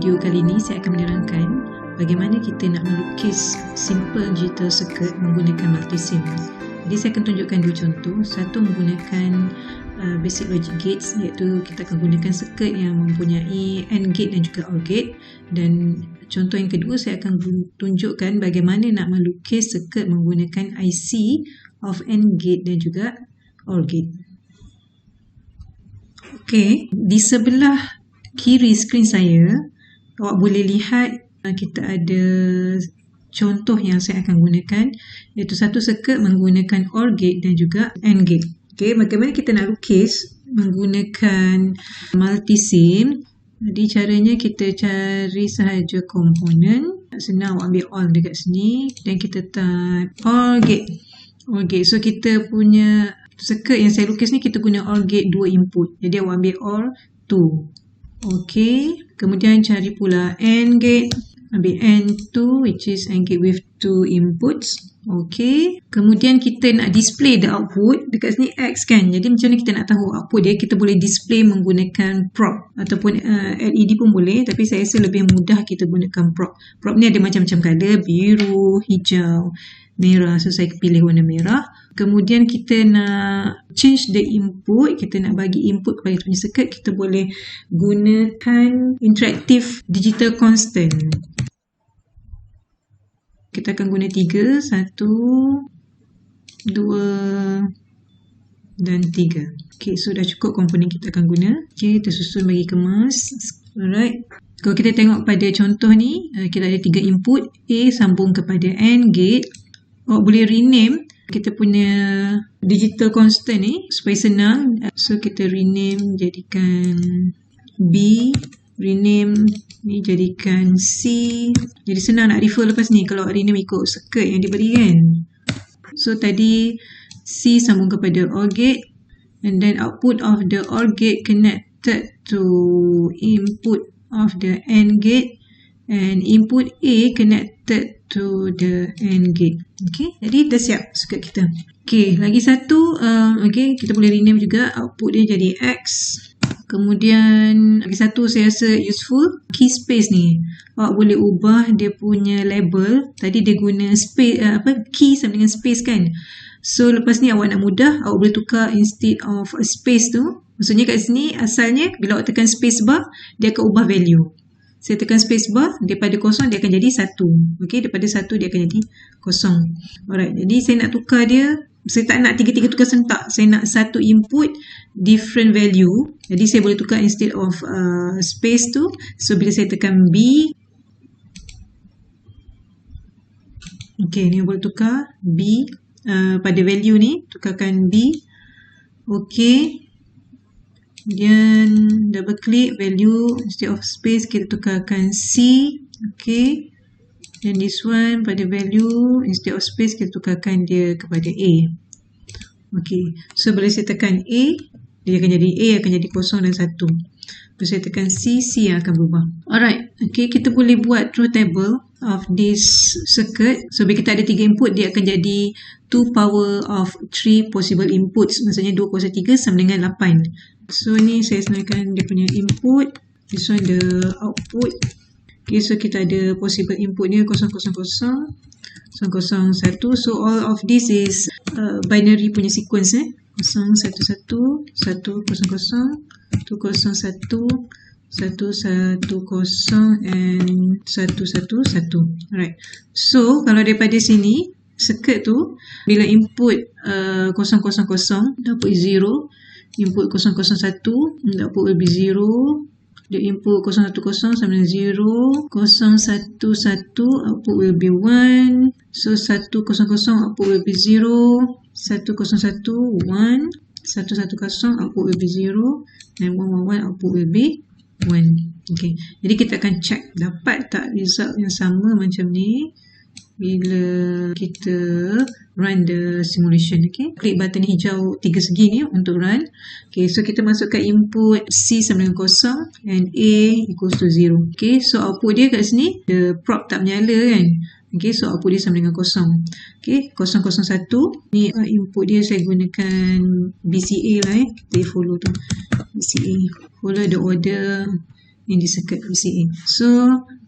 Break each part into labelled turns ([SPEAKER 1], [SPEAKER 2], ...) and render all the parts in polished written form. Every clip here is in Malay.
[SPEAKER 1] video kali ini saya akan menerangkan bagaimana kita nak melukis simple digital circuit menggunakan multisim. Jadi saya akan tunjukkan dua contoh. Satu menggunakan basic logic gates, iaitu kita akan gunakan circuit yang mempunyai AND gate dan juga OR gate. Dan contoh yang kedua saya akan tunjukkan bagaimana nak melukis circuit menggunakan IC of AND gate dan juga OR gate. Okey, di sebelah kiri skrin saya, awak boleh lihat kita ada contoh yang saya akan gunakan, iaitu satu circuit menggunakan OR gate dan juga AND gate. Okey, bagaimana kita nak lukis menggunakan multisim? Jadi caranya kita cari sahaja komponen. Senang, awak ambil all dekat sini dan kita type OR gate. OR gate. So kita punya circuit yang saya lukis ni kita guna OR gate 2 input. Jadi awak ambil OR 2. Okey, kemudian cari pula AND gate. Ambil AND 2 which is AND gate with 2 inputs. Okey, kemudian kita nak display the output dekat sini X kan. Jadi macam mana kita nak tahu output dia? Kita boleh display menggunakan prop ataupun LED pun boleh, tapi saya rasa lebih mudah kita gunakan prop. Prop ni ada macam-macam color, biru, hijau, merah. So saya pilih warna merah. Kemudian kita nak change the input, kita nak bagi input kepada kita punya circuit, kita boleh gunakan interactive digital constant. Kita akan guna 3, 1, 2 dan 3. Okay, so dah cukup komponen kita akan guna. Okay, tersusun bagi kemas. Alright. Kalau kita tengok pada contoh ni, kita ada 3 input. A sambung kepada AND gate. Awak boleh rename kita punya digital constant ni supaya senang. So kita rename jadikan B, rename ni jadikan C. Jadi senang nak refer lepas ni kalau rename ikut circuit yang diberi kan. So tadi C sambung kepada OR gate, and then output of the OR gate connected to input of the AND gate, and input A connected to the AND gate. Okay, jadi dah siap circuit kita. Okay, lagi satu, okay, kita boleh rename juga output dia jadi X. Kemudian lagi satu saya rasa useful, key space ni. Awak boleh ubah dia punya label. Tadi dia guna space, key sama dengan space kan. So lepas ni awak nak mudah, awak boleh tukar instead of a space tu. Maksudnya kat sini asalnya bila awak tekan space bar, dia akan ubah value. Saya tekan space bar, daripada kosong dia akan jadi 1. Okey, daripada 1 dia akan jadi kosong. Alright, jadi saya nak tukar dia. Saya tak nak tiga-tiga tukar sentak. Saya nak satu input different value. Jadi saya boleh tukar instead of space tu. So bila saya tekan B, okey, ni boleh tukar B pada value ni, tukarkan B. Okey. Kemudian double click value, instead of space kita tukarkan C. Okay, dan this one pada value, instead of space kita tukarkan dia kepada A. Okay, so bila saya tekan A, dia akan jadi A akan jadi kosong dan 1. Bila saya tekan C, C yang akan berubah. Alright, okay, kita boleh buat truth table of this circuit. So bila kita ada 3 input, dia akan jadi 2 power of 3 possible inputs. Maksudnya 2 kuasa 3 sama dengan 8. So ni saya sebenarkan dia punya input. This one the output. Okay, so kita ada possible input dia 000, 001. So all of this is binary punya sequence 011, 100, 101, 110, 110 and 111. Alright. So kalau daripada sini circuit tu bila input 000 output is 0, input 001 output will be 0, the input 010 sama dengan 0, 011 output will be 1, so 100 output will be 0, 101 1, 110 output will be 0, and 111 output will be 1. Okay, jadi kita akan check dapat tak result yang sama macam ni bila kita run the simulation. Okay, klik button hijau 3 segi ni untuk run. Okay, so kita masukkan input C sama dengan 0 and A equals to 0. Okay, so output dia kat sini the prop tak menyala kan. Okay, so output dia sama dengan 0. Okay, 001 ni input dia saya gunakan BCA lah kita follow tu. BCA, follow the order in the circuit VCA. So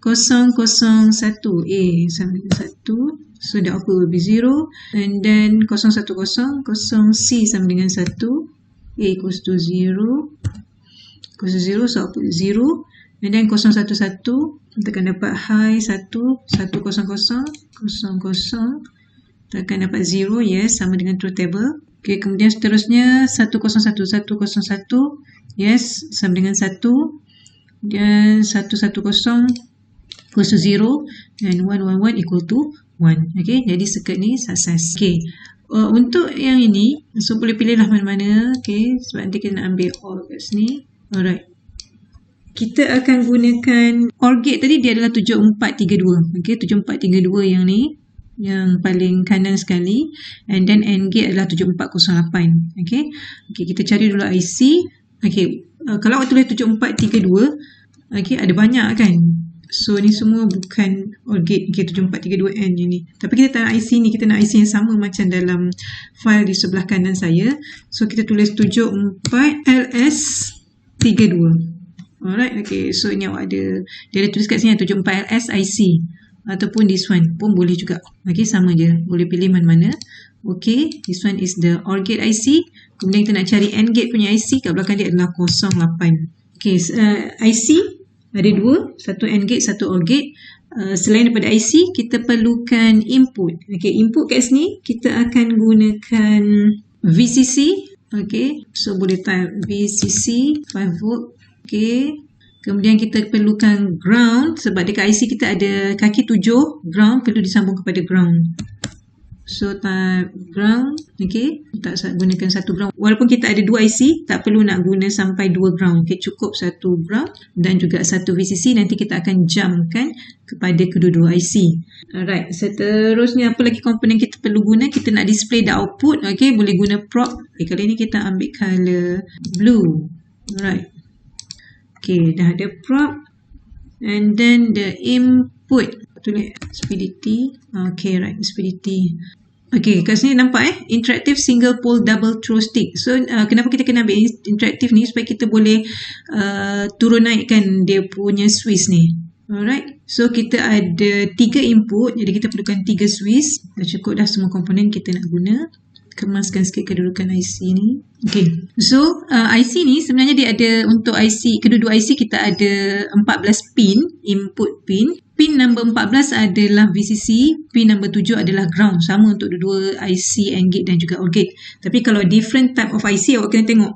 [SPEAKER 1] 001A sama dengan 1. So the output will be 0. And then 010, 0C sama dengan 1. A equals to 0. Equals to 0, so output 0. And then 011, kita akan dapat high 1, 100, 00. Kita akan dapat 0, yes, sama dengan truth table. Okay, kemudian seterusnya 101, 101, yes, sama dengan 1. Dan 110 equals to 0. Dan 111 equal to 1. Okay, jadi circuit ni sukses. Okay, untuk yang ini, so boleh pilihlah mana-mana. Okay, sebab nanti kita nak ambil all kat sini. Alright. Kita akan gunakan OR gate tadi, dia adalah 7432. Okay, 7432 yang ni, yang paling kanan sekali. And then AND gate adalah 7408. Okay, kita cari dulu IC. Okay, kalau awak tulis 7432, okay, ada banyak kan. So ni semua bukan OR gate. Okay, 7432N ni. Tapi kita tak nak IC ni, kita nak IC yang sama macam dalam file di sebelah kanan saya. So kita tulis 74LS32. Alright, okay, so ni awak ada, dia ada tulis kat sini 74LS IC ataupun this one pun boleh juga. Okay, sama je, boleh pilih mana-mana. Okay, this one is the OR gate IC. Kemudian kita nak cari AND gate punya IC, kat belakang dia adalah 08. Okay, IC ada dua, satu AND gate, satu OR gate. Selain daripada IC, kita perlukan input. Okay, input kat sini kita akan gunakan VCC. Okay, so boleh type VCC 5 volt. Okay, kemudian kita perlukan ground sebab dekat IC kita ada kaki 7, ground perlu disambung kepada ground. So type ground. Okay, tak gunakan satu ground. Walaupun kita ada dua IC, tak perlu nak guna sampai dua ground. Okay, cukup satu ground dan juga satu VCC. Nanti kita akan jumpkan kepada kedua-dua IC. Alright, seterusnya apa lagi komponen kita perlu guna? Kita nak display the output. Okay, boleh guna prop. Okay, kali ni kita ambil color blue. Alright. Okay, dah ada prop. And then the input. Tulis speedity. Okay, right, speedity. Okay, kat sini nampak interactive single pole double throw stick. So, kenapa kita kena ambil interactive ni? Supaya kita boleh turun naikkan dia punya Swiss ni. Alright, so kita ada 3 input. Jadi kita perlukan 3 Swiss. Dah cukup dah semua komponen kita nak guna. Kemaskan sikit kedudukan IC ni. Okay, so IC ni sebenarnya dia ada untuk IC, kedua-dua IC kita ada 14 pin, input pin. Pin number 14 adalah VCC, pin number 7 adalah ground. Sama untuk dua-dua IC, AND gate dan juga OR gate. Tapi kalau different type of IC, awak kena tengok.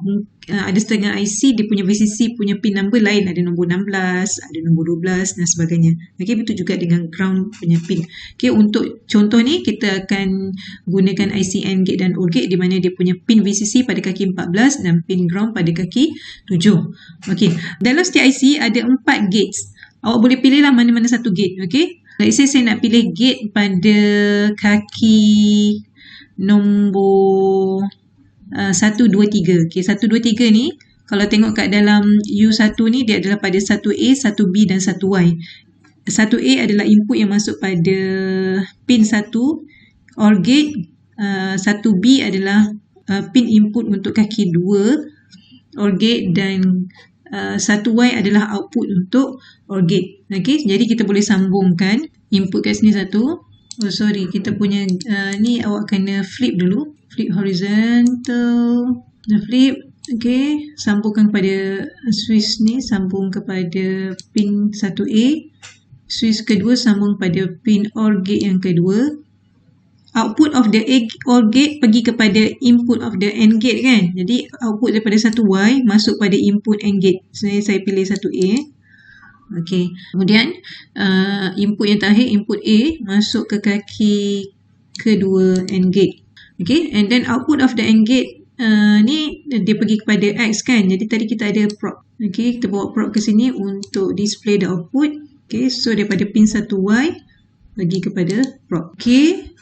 [SPEAKER 1] Ada setengah IC, dia punya VCC punya pin number lain. Ada nombor 16, ada nombor 12 dan sebagainya. Okay, betul juga dengan ground punya pin. Okay, untuk contoh ni, kita akan gunakan IC, AND gate dan OR gate di mana dia punya pin VCC pada kaki 14 dan pin ground pada kaki 7. Okay, dalam setiap IC ada 4 gates. Awak boleh pilihlah mana-mana satu gate. Okay, let's say saya nak pilih gate pada kaki nombor 1, 2, 3. Okay, 1, 2, 3 ni kalau tengok kat dalam U1 ni dia adalah pada 1A, 1B dan 1Y. 1A adalah input yang masuk pada pin 1 OR gate. 1B adalah pin input untuk kaki 2 OR gate dan 1Y adalah output untuk OR gate. Okay, jadi kita boleh sambungkan input kat sini satu. Oh sorry, kita punya ni awak kena flip dulu. Flip horizontal. Flip. Okay, sambungkan kepada Swiss ni, sambung kepada pin 1A. Swiss kedua sambung pada pin OR gate yang kedua. Output of the OR gate pergi kepada input of the AND gate kan. Jadi output daripada 1Y masuk pada input AND gate. Saya pilih 1A. Okay. Kemudian input yang terakhir, input A masuk ke kaki kedua AND gate. Okay. And then output of the AND gate ni dia pergi kepada X kan. Jadi tadi kita ada prop. Okay. Kita bawa prop ke sini untuk display the output. Okay. So daripada pin 1Y pergi kepada prop. Okay.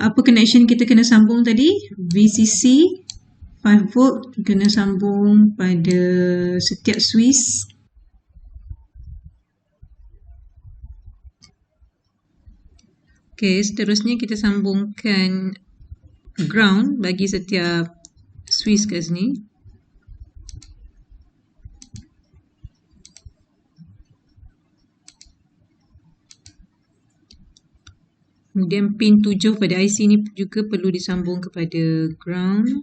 [SPEAKER 1] Apa connection kita kena sambung tadi? VCC 5 volt kena sambung pada setiap Swiss. Okay, seterusnya kita sambungkan ground bagi setiap Swiss kat sini. Kemudian pin 7 pada IC ni juga perlu disambung kepada ground.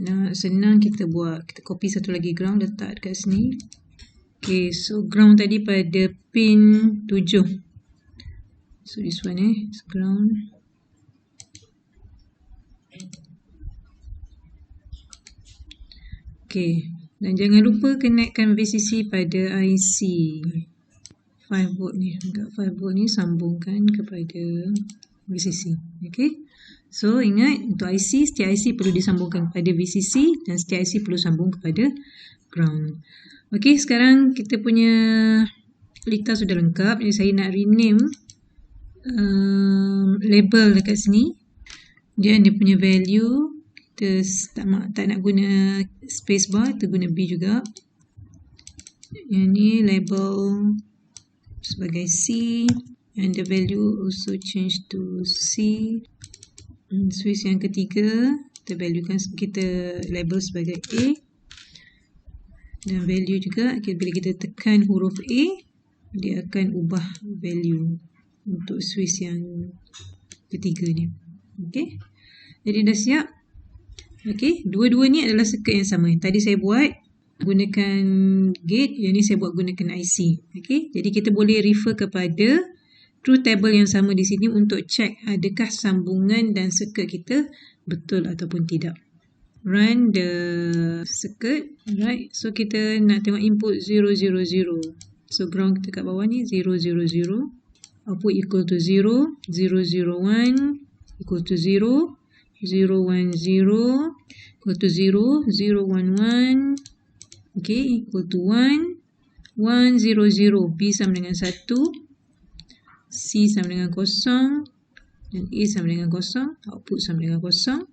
[SPEAKER 1] Nah, senang kita buat. Kita copy satu lagi ground, letak dekat sini. Okay, so ground tadi pada pin 7. So this one ground. Okay, dan jangan lupa connectkan VCC pada IC 5 volt ni. Dekat 5 volt ni sambungkan kepada VCC. Okay, so ingat untuk IC, setiap IC perlu disambungkan kepada VCC dan setiap IC perlu sambung kepada ground. Okay, sekarang kita punya lita sudah lengkap. Jadi saya nak rename label dekat sini. Dia punya value. Kita tak nak guna spacebar, kita guna B juga. Yang ni label sebagai C, and the value also change to C. Switch yang ketiga kita label sebagai A, dan value juga bila kita tekan huruf A, dia akan ubah value untuk switch yang ketiga ni. Okay, jadi dah siap. Okay, dua-dua ni adalah circuit yang sama. Tadi saya buat gunakan gate, yang ni saya buat gunakan IC. Okay, jadi kita boleh refer kepada truth table yang sama di sini untuk check adakah sambungan dan circuit kita betul ataupun tidak. Run the circuit. Alright, so kita nak tengok input 0, 0, 0. So ground kita kat bawah ni 0, 0, 0. Output equal to 0, 0, 0, 1 equal to 0. 0, 1, 0 equal to 0, 0, 1, 1, okay, equal to 1, 1, 0, 0, B sama dengan 1, C sama dengan 0, dan A sama dengan 0, output sama dengan 0,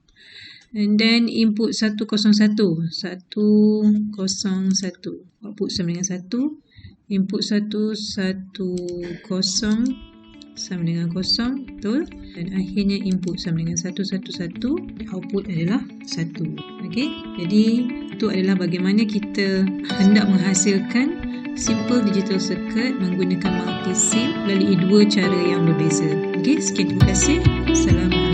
[SPEAKER 1] and then input 1, 0, 1, 1, 0, 1, output sama dengan 1, input 1, 1, 0, sama dengan 0, betul, dan akhirnya input sama dengan 1, 1, 1, output adalah 1. Okay, jadi itu adalah bagaimana kita hendak menghasilkan simple digital circuit menggunakan multisim melalui dua cara yang berbeza. Okay, sekian, terima kasih. Assalamualaikum.